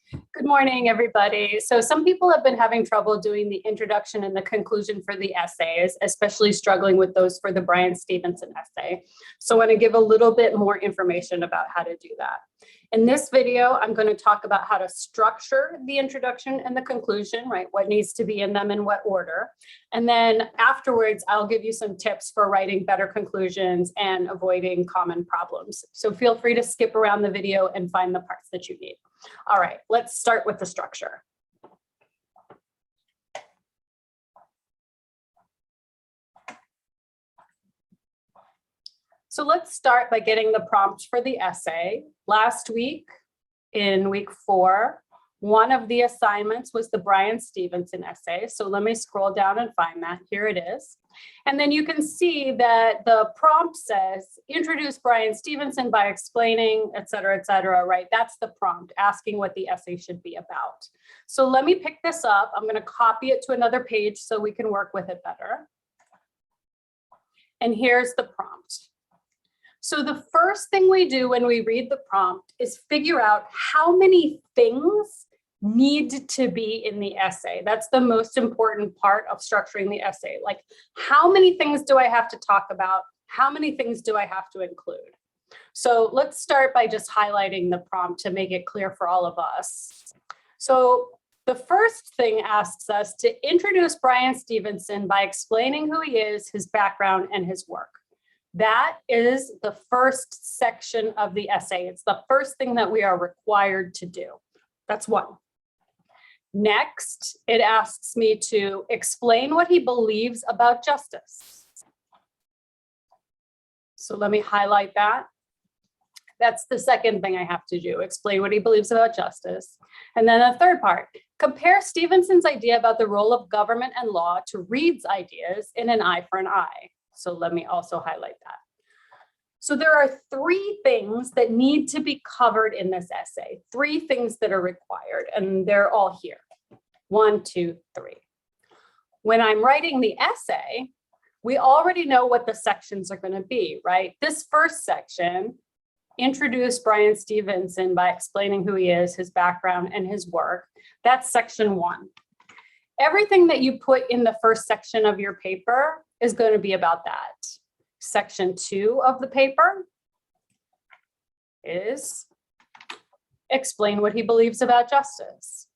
Good morning, everybody. So some people have been having trouble doing the introduction and the conclusion for the essays, especially struggling with those for the Bryan Stevenson essay. So I want to give a little bit more information about how to do that. In this video, I'm going to talk about how to structure the introduction and the conclusion, right? What needs to be in them in what order. And then afterwards, I'll give you some tips for writing better conclusions and avoiding common problems. So feel free to skip around the video and find the parts that you need. All right, let's start with the structure. So let's start by getting the prompt for the essay. Last week, in week 4, one of the assignments was the Bryan Stevenson essay. So let me scroll down and find that. Here it is. And then you can see that the prompt says, introduce Bryan Stevenson by explaining, et cetera, right? That's the prompt, asking what the essay should be about. So let me pick this up. I'm going to copy it to another page so we can work with it better. And here's the prompt. So the first thing we do when we read the prompt is figure out how many things need to be in the essay. That's the most important part of structuring the essay. Like, how many things do I have to talk about? How many things do I have to include? So let's start by just highlighting the prompt to make it clear for all of us. So the first thing asks us to introduce Bryan Stevenson by explaining who he is, his background, and his work. That is the first section of the essay. It's the first thing that we are required to do. That's one. Next, it asks me to explain what he believes about justice. So let me highlight that. That's the second thing I have to do, explain what he believes about justice. And then the third part, compare Stevenson's idea about the role of government and law to Reid's ideas in An Eye for an Eye. So let me also highlight that. So there are 3 things that need to be covered in this essay, 3 things that are required, and they're all here. 1, 2, 3. When I'm writing the essay, we already know what the sections are going to be, right? This first section, introduce Bryan Stevenson by explaining who he is, his background, and his work. That's section 1. Everything that you put in the first section of your paper is going to be about that. Section 2 of the paper is explain what he believes about justice.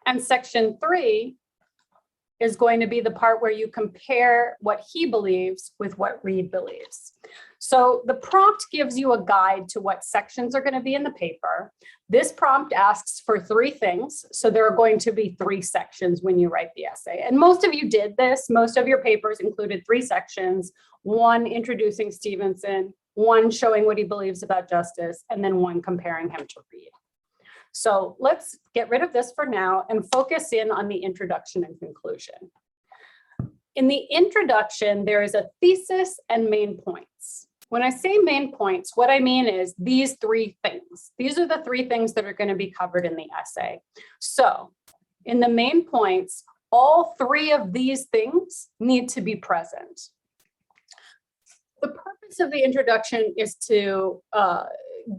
And section 3 is going to be the part where you compare what he believes with what Reid believes. So the prompt gives you a guide to what sections are going to be in the paper. This prompt asks for 3 things. So there are going to be 3 sections when you write the essay. And most of you did this. Most of your papers included 3 sections, 1 introducing Stevenson, 1 showing what he believes about justice, and then 1 comparing him to Reid. So let's get rid of this for now and focus in on the introduction and conclusion. In the introduction, there is a thesis and main points. When I say main points, what I mean is these 3 things. These are the 3 things that are going to be covered in the essay. So in the main points, all 3 of these things need to be present. The purpose of the introduction is to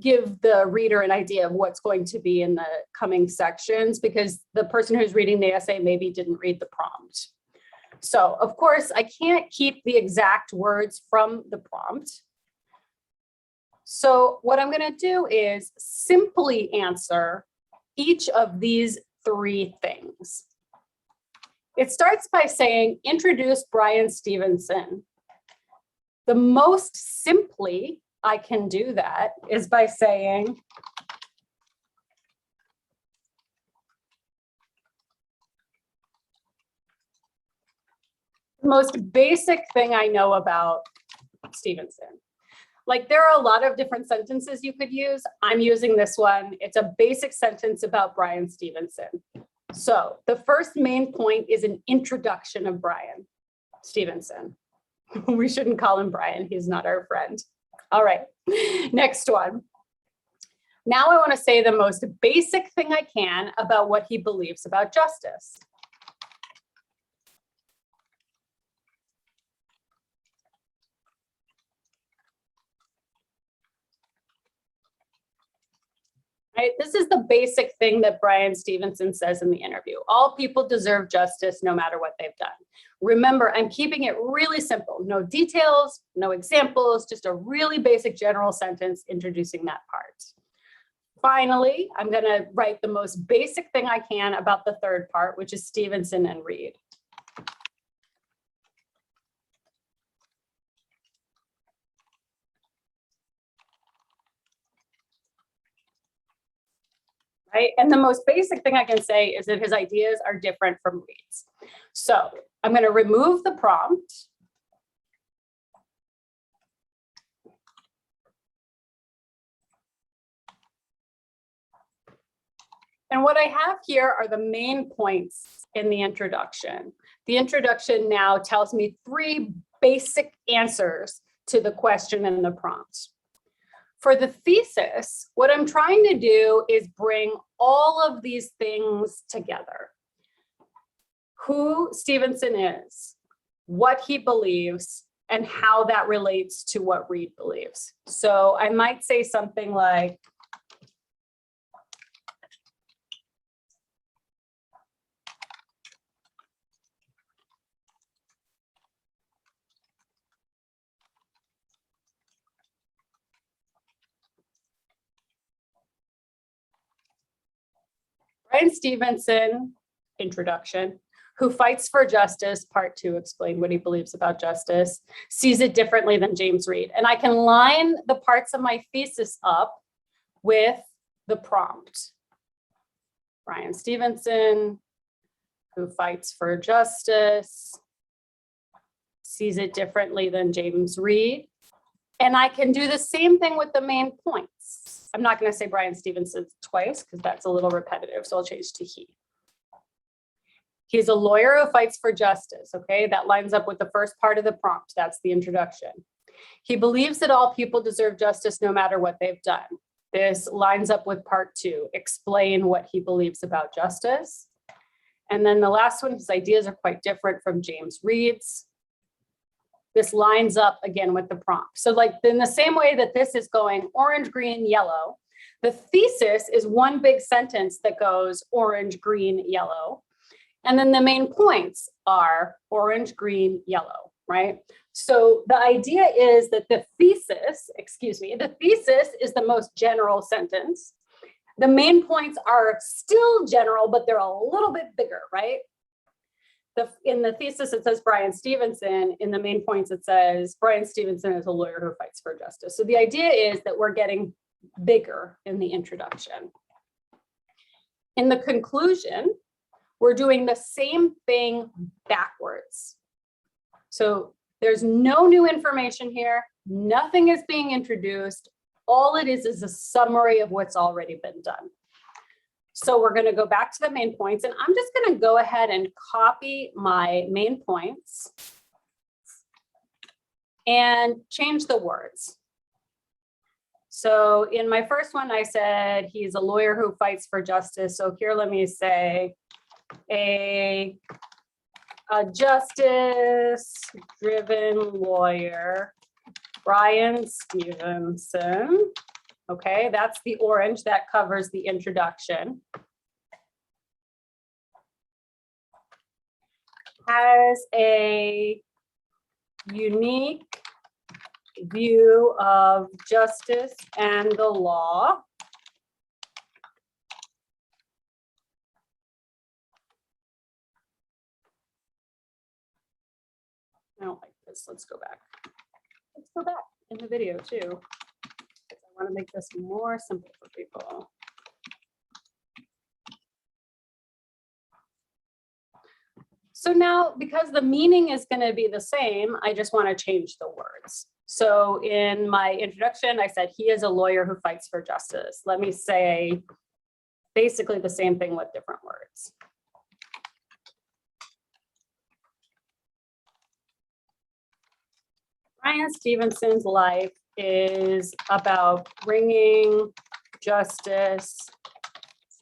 give the reader an idea of what's going to be in the coming sections, because the person who's reading the essay maybe didn't read the prompt. So of course, I can't keep the exact words from the prompt. So what I'm going to do is simply answer each of these 3 things. It starts by saying, introduce Bryan Stevenson. The most simply I can do that is by saying, the most basic thing I know about Stevenson. Like, there are a lot of different sentences you could use. I'm using this one. It's a basic sentence about Bryan Stevenson. So the first main point is an introduction of Bryan Stevenson. We shouldn't call him Bryan. He's not our friend. All right, next one. Now I want to say the most basic thing I can about what he believes about justice. Right? This is the basic thing that Bryan Stevenson says in the interview. All people deserve justice no matter what they've done. Remember, I'm keeping it really simple. No details, no examples, just a really basic general sentence introducing that part. Finally, I'm going to write the most basic thing I can about the third part, which is Stevenson and Reed. Right? And the most basic thing I can say is that his ideas are different from Reed's. So I'm going to remove the prompt. And what I have here are the main points in the introduction. The introduction now tells me 3 basic answers to the question in the prompt. For the thesis, what I'm trying to do is bring all of these things together. Who Stevenson is, what he believes, and how that relates to what Reed believes. So I might say something like, Bryan Stevenson, introduction, who fights for justice, part 2, explain what he believes about justice, sees it differently than James Reed. And I can line the parts of my thesis up with the prompt. Bryan Stevenson, who fights for justice, sees it differently than James Reed. And I can do the same thing with the main points. I'm not going to say Bryan Stevenson twice because that's a little repetitive, so I'll change to he. He's a lawyer who fights for justice, okay? That lines up with the first part of the prompt. That's the introduction. He believes that all people deserve justice no matter what they've done. This lines up with part 2, explain what he believes about justice. And then the last one, his ideas are quite different from James Reed's. This lines up again with the prompt. So like in the same way that this is going orange, green, yellow, the thesis is one big sentence that goes orange, green, yellow. And then the main points are orange, green, yellow, right? So the idea is that the thesis is the most general sentence. The main points are still general, but they're a little bit bigger, right? In the thesis, it says Bryan Stevenson. In the main points, it says Bryan Stevenson is a lawyer who fights for justice. So the idea is that we're getting bigger in the introduction. In the conclusion, we're doing the same thing backwards. So there's no new information here. Nothing is being introduced. All it is a summary of what's already been done. So we're going to go back to the main points, and I'm just going to go ahead and copy my main points and change the words. So in my first one, I said he's a lawyer who fights for justice. So here, let me say a justice-driven lawyer, Bryan Stevenson. Okay, that's the orange that covers the introduction. Has a unique view of justice and the law. I don't like this. Let's go back. Let's go back in the video too. I want to make this more simple for people. So now, because the meaning is going to be the same, I just want to change the words. So in my introduction, I said he is a lawyer who fights for justice. Let me say basically the same thing with different words. Bryan Stevenson's life is about bringing justice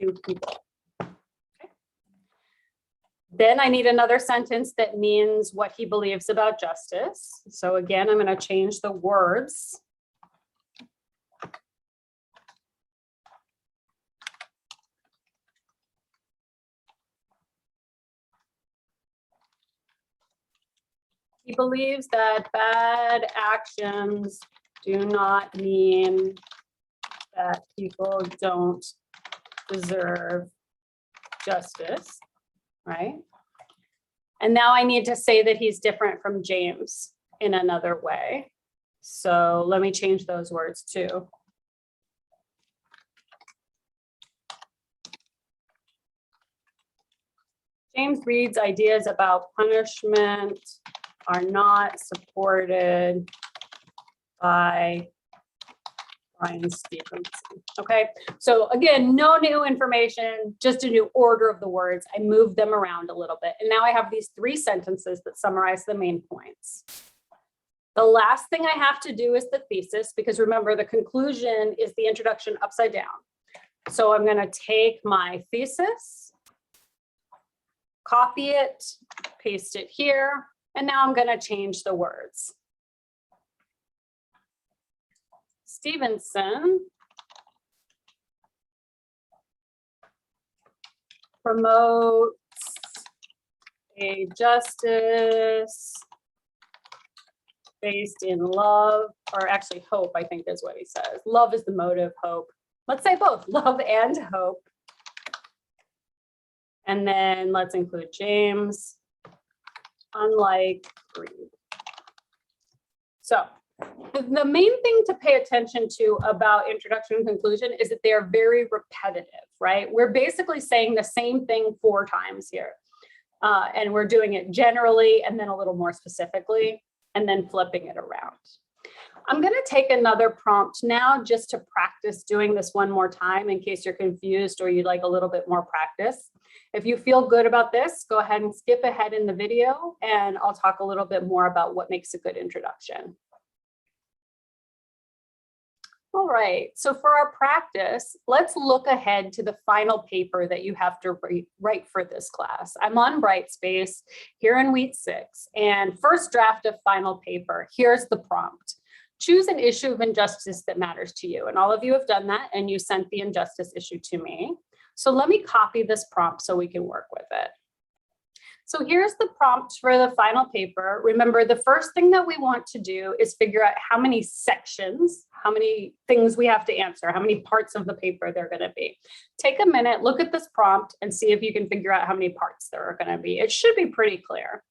to people. Okay. Then I need another sentence that means what he believes about justice. So again, I'm going to change the words. He believes that bad actions do not mean that people don't deserve justice, right? And now I need to say that he's different from James in another way. So let me change those words too. James Reed's ideas about punishment are not supported by Bryan Stevenson. Okay, so again, no new information, just a new order of the words. I moved them around a little bit. And now I have these 3 sentences that summarize the main points. The last thing I have to do is the thesis, because remember, the conclusion is the introduction upside down. So I'm going to take my thesis, copy it, paste it here, and now I'm going to change the words. Stevenson promotes a justice based in love, or actually hope, I think is what he says. Love is the motive, hope. Let's say both, love and hope. And then let's include James, unlike Reed. So the main thing to pay attention to about introduction and conclusion is that they're very repetitive, right? We're basically saying the same thing 4 times here. And we're doing it generally and then a little more specifically and then flipping it around. I'm going to take another prompt now just to practice doing this one more time in case you're confused or you'd like a little bit more practice. If you feel good about this, go ahead and skip ahead in the video and I'll talk a little bit more about what makes a good introduction. All right, so for our practice, let's look ahead to the final paper that you have to write for this class. I'm on Brightspace here in week 6, and first draft of final paper, here's the prompt. Choose an issue of injustice that matters to you. And all of you have done that, and you sent the injustice issue to me. So let me copy this prompt so we can work with it. So here's the prompt for the final paper. Remember, the first thing that we want to do is figure out how many sections, how many things we have to answer, how many parts of the paper they're going to be. Take a minute, look at this prompt and see if you can figure out how many parts there are going to be. It should be pretty clear.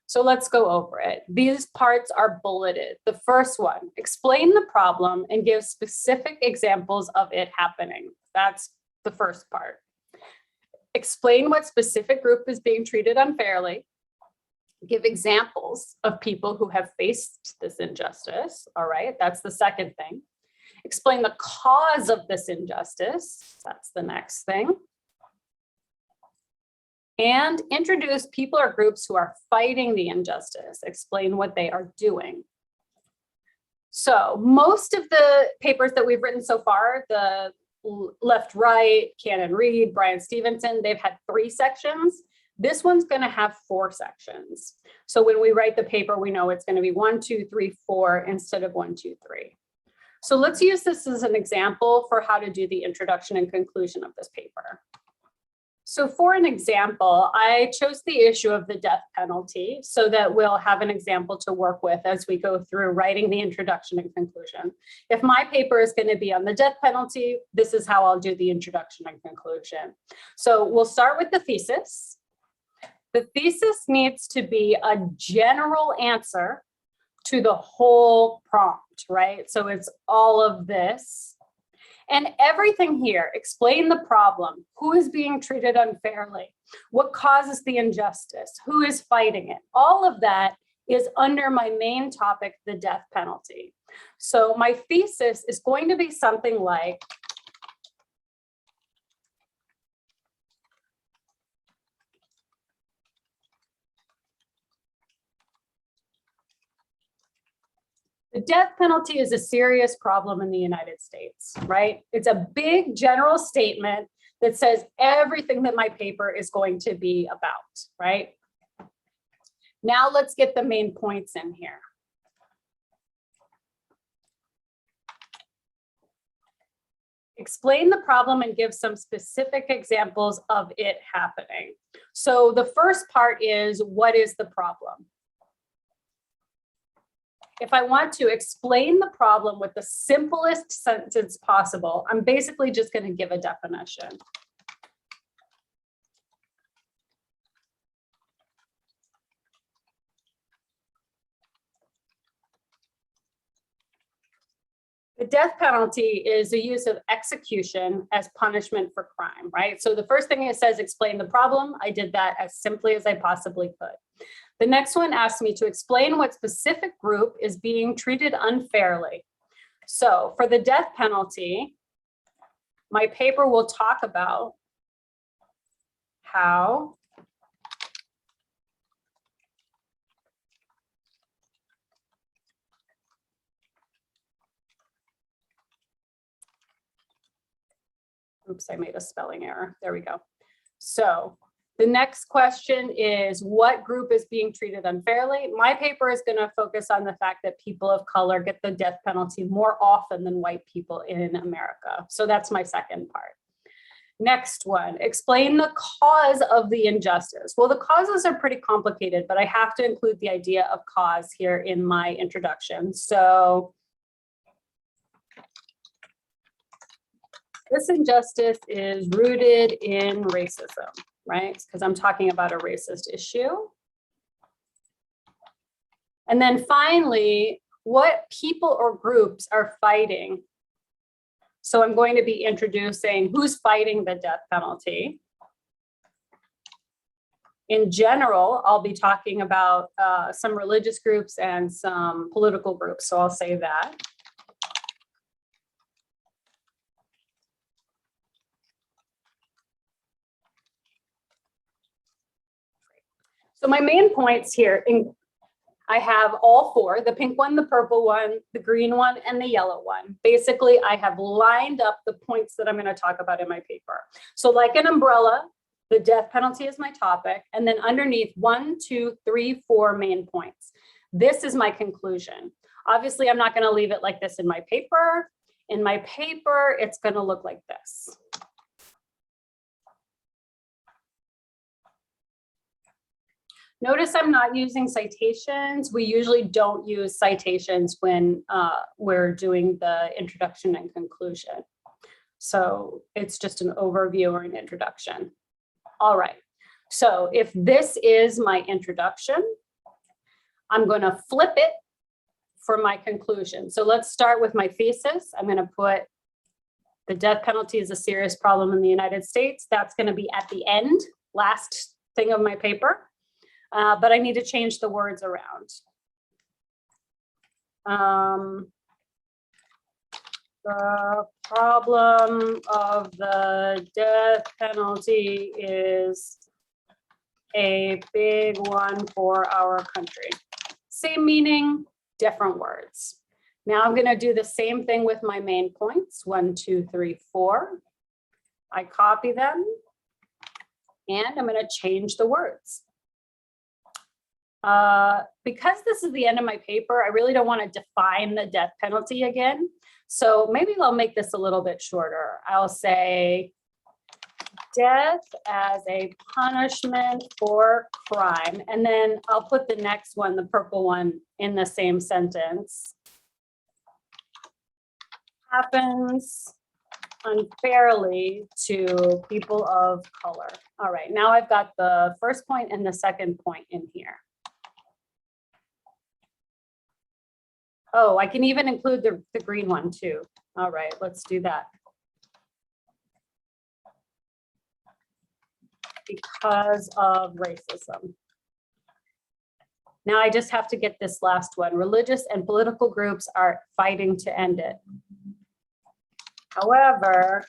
So let's go over it. These parts are bulleted. The first one, explain the problem and give specific examples of it happening. That's the first part. Explain what specific group is being treated unfairly. Give examples of people who have faced this injustice. All right, that's the second thing. Explain the cause of this injustice. That's the next thing. And introduce people or groups who are fighting the injustice. Explain what they are doing. So most of the papers that we've written so far, the left, right, Cannon Reed, Bryan Stevenson, they've had 3 sections. This one's going to have 4 sections. So when we write the paper, we know it's going to be 1, 2, 3, 4 instead of 1, 2, 3. So let's use this as an example for how to do the introduction and conclusion of this paper. So for an example, I chose the issue of the death penalty so that we'll have an example to work with as we go through writing the introduction and conclusion. If my paper is going to be on the death penalty, this is how I'll do the introduction and conclusion. So we'll start with the thesis. The thesis needs to be a general answer to the whole prompt, right? So it's all of this. And everything here, explain the problem, who is being treated unfairly, what causes the injustice, who is fighting it. All of that is under my main topic, the death penalty. So my thesis is going to be something like, the death penalty is a serious problem in the United States, right? It's a big general statement that says everything that my paper is going to be about, right? Now let's get the main points in here. Explain the problem and give some specific examples of it happening. So the first part is, what is the problem? If I want to explain the problem with the simplest sentence possible, I'm basically just going to give a definition. The death penalty is the use of execution as punishment for crime, right? So the first thing it says, explain the problem. I did that as simply as I possibly could. The next one asked me to explain what specific group is being treated unfairly. So for the death penalty, my paper will talk about how oops, I made a spelling error. There we go. So the next question is, what group is being treated unfairly? My paper is going to focus on the fact that people of color get the death penalty more often than white people in America. So that's my second part. Next one, explain the cause of the injustice. Well, the causes are pretty complicated, but I have to include the idea of cause here in my introduction. So this injustice is rooted in racism, right? Because I'm talking about a racist issue. And then finally, what people or groups are fighting. So I'm going to be introducing who's fighting the death penalty. In general, I'll be talking about some religious groups and some political groups, so I'll say that. So my main points here, I have all four, the pink one, the purple one, the green one, and the yellow one. Basically, I have lined up the points that I'm going to talk about in my paper. So like an umbrella, the death penalty is my topic, and then underneath 1, 2, 3, 4 main points. This is my conclusion. Obviously, I'm not going to leave it like this in my paper. In my paper, it's going to look like this. Notice I'm not using citations. We usually don't use citations when we're doing the introduction and conclusion. So it's just an overview or an introduction. All right. So if this is my introduction, I'm going to flip it for my conclusion. So let's start with my thesis. I'm going to put the death penalty is a serious problem in the United States. That's going to be at the end, last thing of my paper. But I need to change the words around. The problem of the death penalty is a big one for our country. Same meaning, different words. Now I'm going to do the same thing with my main points, 1, 2, 3, 4. I copy them, and I'm going to change the words. Because this is the end of my paper, I really don't want to define the death penalty again. So maybe I'll make this a little bit shorter. I'll say death as a punishment for crime. And then I'll put the next one, the purple one, in the same sentence. Happens unfairly to people of color. All right, now I've got the first point and the second point in here. Oh, I can even include the green one too. All right, let's do that. Because of racism. Now I just have to get this last one. Religious and political groups are fighting to end it. However,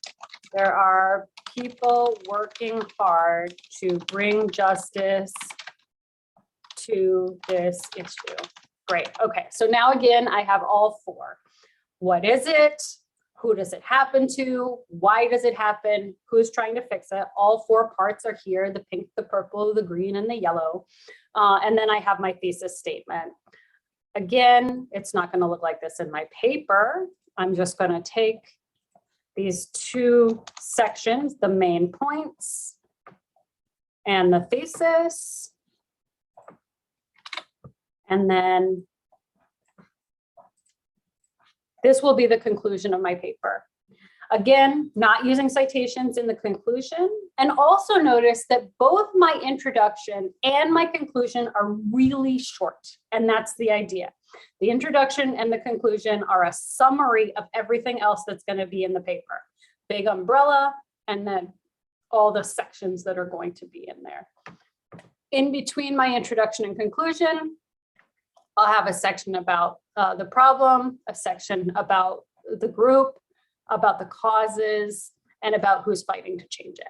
there are people working hard to bring justice to this issue. Great. Okay. So now again, I have all four. What is it? Who does it happen to? Why does it happen? Who's trying to fix it? All four parts are here, the pink, the purple, the green, and the yellow. And then I have my thesis statement. Again, it's not going to look like this in my paper. I'm just going to take these two sections, the main points and the thesis. And then this will be the conclusion of my paper. Again, not using citations in the conclusion. And also notice that both my introduction and my conclusion are really short. And that's the idea. The introduction and the conclusion are a summary of everything else that's going to be in the paper. Big umbrella, and then all the sections that are going to be in there. In between my introduction and conclusion, I'll have a section about the problem, a section about the group, about the causes, and about who's fighting to change it.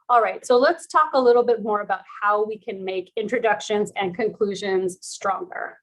All right, so let's talk a little bit more about how we can make introductions and conclusions stronger.